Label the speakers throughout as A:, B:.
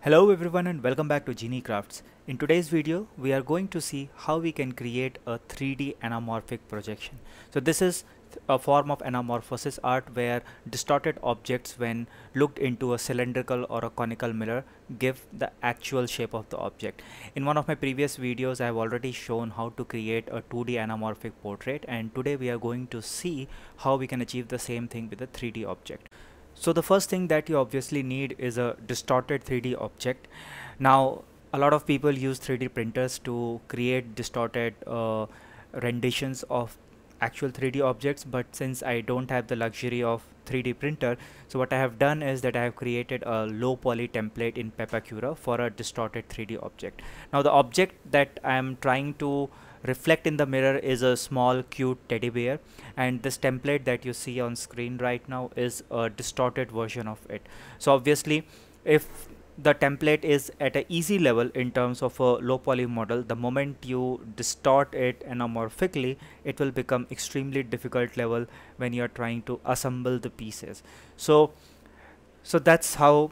A: Hello everyone and welcome back to Genie Crafts. In today's video, we are going to see how we can create a 3D anamorphic projection. So this is a form of anamorphosis art where distorted objects, when looked into a cylindrical or a conical mirror, give the actual shape of the object. In one of my previous videos, I have already shown how to create a 2D anamorphic portrait, and today we are going to see how we can achieve the same thing with a 3D object. So the first thing that you obviously need is a distorted 3D object. Now a lot of people use 3D printers to create distorted renditions of actual 3D objects, but since I don't have the luxury of 3D printer, so what I have done is that I have created a low poly template in Pepacura for a distorted 3D object. Now the object that I am trying to reflect in the mirror is a small cute teddy bear, and this template that you see on screen right now is a distorted version of it. So obviously, if the template is at a easy level in terms of a low poly model, the moment you distort it anamorphically, it will become extremely difficult level when you are trying to assemble the pieces. So that's how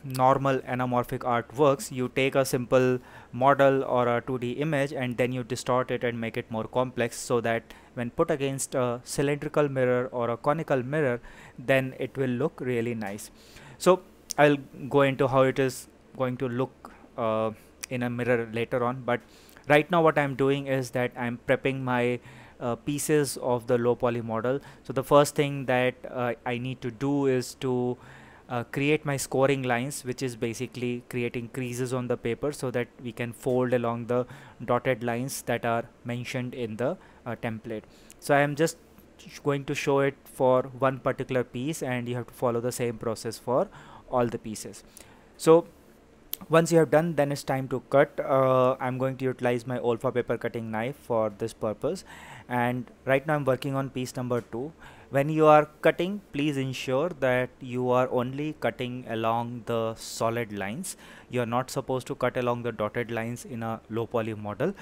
A: normal anamorphic art works. You take a simple model or a 2D image and then you distort it and make it more complex, so that when put against a cylindrical mirror or a conical mirror, then it will look really nice. So I'll go into how it is going to look in a mirror later on, but right now what I'm doing is that I'm prepping my pieces of the low poly model. So the first thing that I need to do is to create my scoring lines, which is basically creating creases on the paper so that we can fold along the dotted lines that are mentioned in the template. So I am just going to show it for one particular piece, and you have to follow the same process for all the pieces. So once you have done, then it's time to cut. I'm going to utilize my OLFA paper cutting knife for this purpose, and right now I'm working on piece number 2. When you are cutting, please ensure that you are only cutting along the solid lines. You are not supposed to cut along the dotted lines in a low poly model.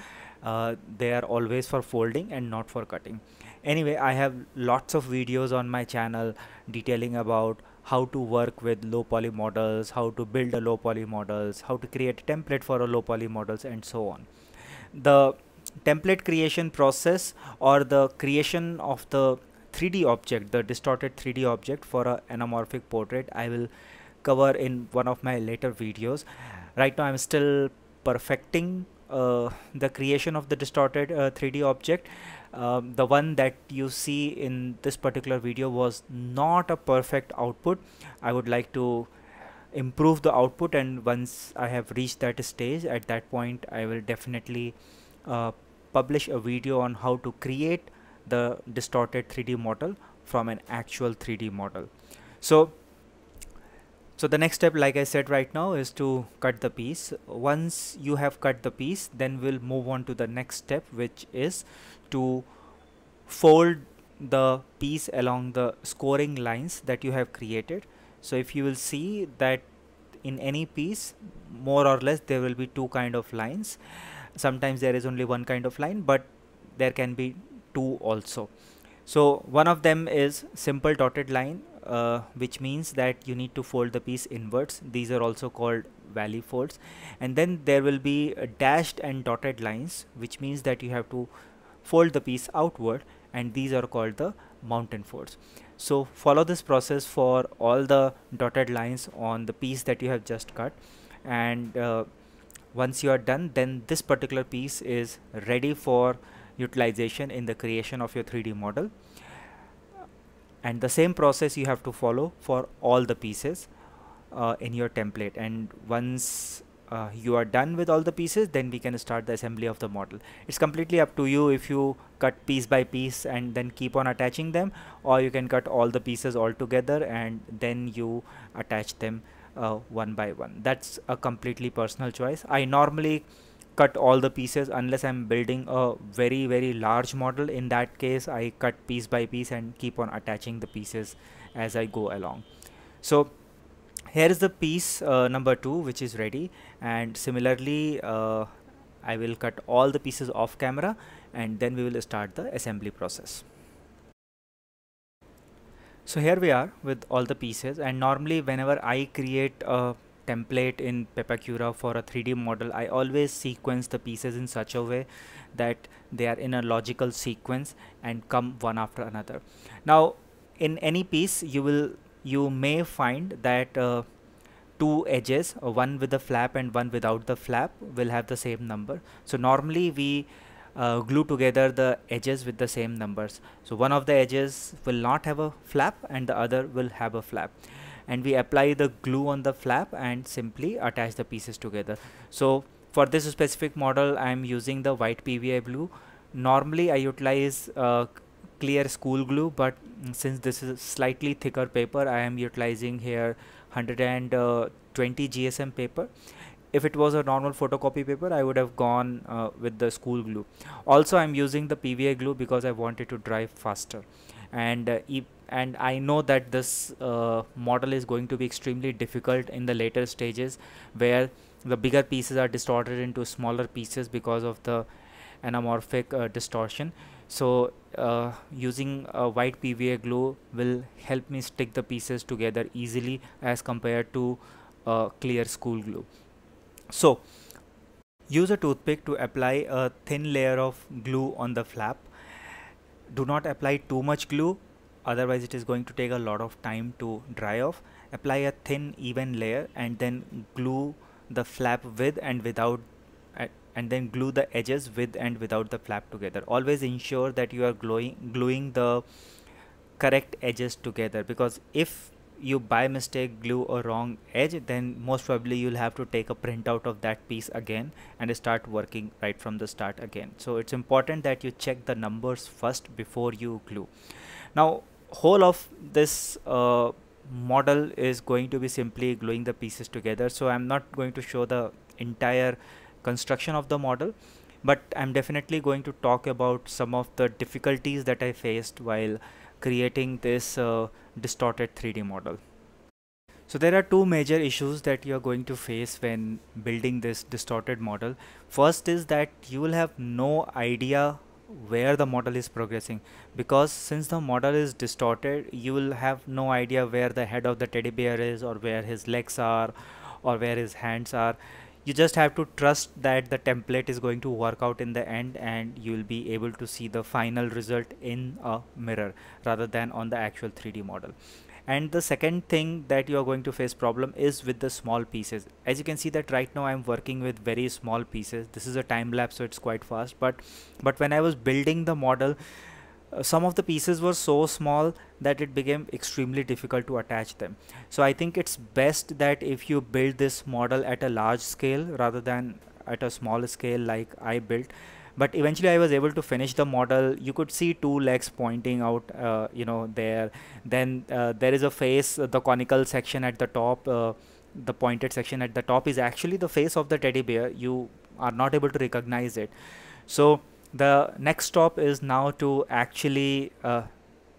A: They are always for folding and not for cutting. Anyway, I have lots of videos on my channel detailing about how to work with low poly models, how to build a low poly models, how to create a template for a low poly models, and so on. The template creation process, or the creation of the 3D object, the distorted 3D object for a anamorphic portrait, I will cover in one of my later videos. Right now I'm still perfecting the creation of the distorted 3D object. The one that you see in this particular video was not a perfect output. I would like to improve the output, and once I have reached that stage, at that point I will definitely publish a video on how to create the distorted 3D model from an actual 3D model. So the next step, like I said right now, is to cut the piece. Once you have cut the piece, then we'll move on to the next step, which is to fold the piece along the scoring lines that you have created. So if you will see that in any piece, more or less there will be two kind of lines. Sometimes there is only one kind of line, but there can be two also. So one of them is simple dotted line, which means that you need to fold the piece inwards. These are also called valley folds. And then there will be dashed and dotted lines, which means that you have to fold the piece outward, and these are called the mountain folds. So follow this process for all the dotted lines on the piece that you have just cut, and once you are done, then this particular piece is ready for utilization in the creation of your 3D model. And the same process you have to follow for all the pieces in your template. And once you are done with all the pieces, then we can start the assembly of the model. It's completely up to you if you cut piece by piece and then keep on attaching them, or you can cut all the pieces all together and then you attach them one by one. That's a completely personal choice. I normally cut all the pieces unless I'm building a very large model. In that case, I cut piece by piece and keep on attaching the pieces as I go along. So here is the piece number 2, which is ready, and similarly I will cut all the pieces off camera, and then we will start the assembly process. So here we are with all the pieces, and normally whenever I create a template in Pepacura for a 3D model, I always sequence the pieces in such a way that they are in a logical sequence and come one after another. Now in any piece you may find that two edges, one with the flap and one without the flap, will have the same number. So normally we glue together the edges with the same numbers. So one of the edges will not have a flap and the other will have a flap, and we apply the glue on the flap and simply attach the pieces together. So for this specific model I am using the white PVA glue. Normally I utilize clear school glue, but since this is slightly thicker paper, I am utilizing here 120 GSM paper. If it was a normal photocopy paper, I would have gone with the school glue. Also I'm using the PVA glue because I want it to dry faster, and I know that this model is going to be extremely difficult in the later stages, where the bigger pieces are distorted into smaller pieces because of the anamorphic distortion. So using a white PVA glue will help me stick the pieces together easily as compared to clear school glue. So use a toothpick to apply a thin layer of glue on the flap. Do not apply too much glue, otherwise it is going to take a lot of time to dry off. Apply a thin even layer and then glue the flap with and without, and then glue the edges with and without the flap together. Always ensure that you are gluing the correct edges together, because if you by mistake glue a wrong edge, then most probably you'll have to take a printout of that piece again and start working right from the start again. So it's important that you check the numbers first before you glue. Now whole of this model is going to be simply gluing the pieces together, so I'm not going to show the entire construction of the model, but I'm definitely going to talk about some of the difficulties that I faced while creating this distorted 3D model. So there are two major issues that you are going to face when building this distorted model. First is that you will have no idea where the model is progressing, because since the model is distorted, you will have no idea where the head of the teddy bear is, or where his legs are, or where his hands are. You just have to trust that the template is going to work out in the end, and you will be able to see the final result in a mirror rather than on the actual 3D model. And the second thing that you are going to face problem is with the small pieces. As you can see that right now I'm working with very small pieces. This is a time lapse, so it's quite fast, but when I was building the model, some of the pieces were so small that it became extremely difficult to attach them. So I think it's best that if you build this model at a large scale rather than at a small scale like I built. But eventually I was able to finish the model. You could see two legs pointing out there. Then there is a face, the conical section at the top, the pointed section at the top is actually the face of the teddy bear. You are not able to recognize it. So the next stop is now to actually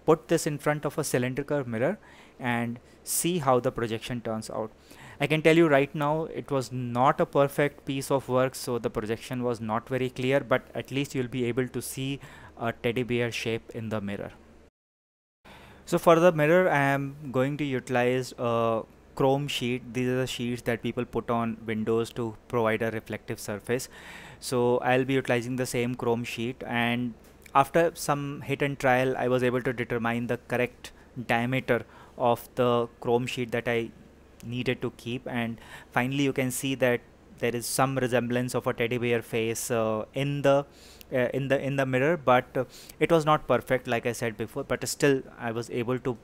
A: put this in front of a cylindrical mirror and see how the projection turns out. I can tell you right now it was not a perfect piece of work, so the projection was not very clear, but at least you'll be able to see a teddy bear shape in the mirror. So for the mirror I am going to utilize a chrome sheet. These are the sheets that people put on windows to provide a reflective surface. So I'll be utilizing the same chrome sheet, and after some hit and trial I was able to determine the correct diameter of the chrome sheet that I needed to keep, and finally you can see that there is some resemblance of a teddy bear face in the mirror, but it was not perfect like I said before, but still I was able to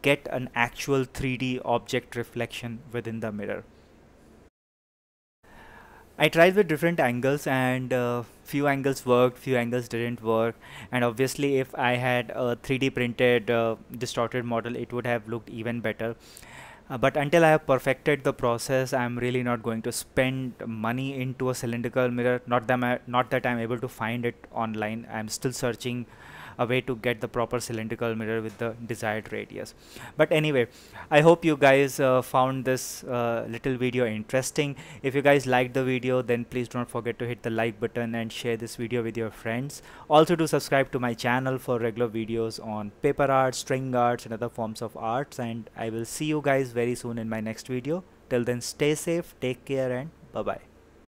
A: get an actual 3D object reflection within the mirror. I tried with different angles, and few angles worked, few angles didn't work, and obviously if I had a 3D printed distorted model it would have looked even better. But until I have perfected the process, I'm really not going to spend money into a cylindrical mirror. Not that I'm able to find it online. I'm still searching a way to get the proper cylindrical mirror with the desired radius. But anyway, I hope you guys found this little video interesting. If you guys liked the video, then please don't forget to hit the like button and share this video with your friends. Also do subscribe to my channel for regular videos on paper art, string arts and other forms of arts, and I will see you guys very soon in my next video. Till Till then, stay safe, take care, and bye bye.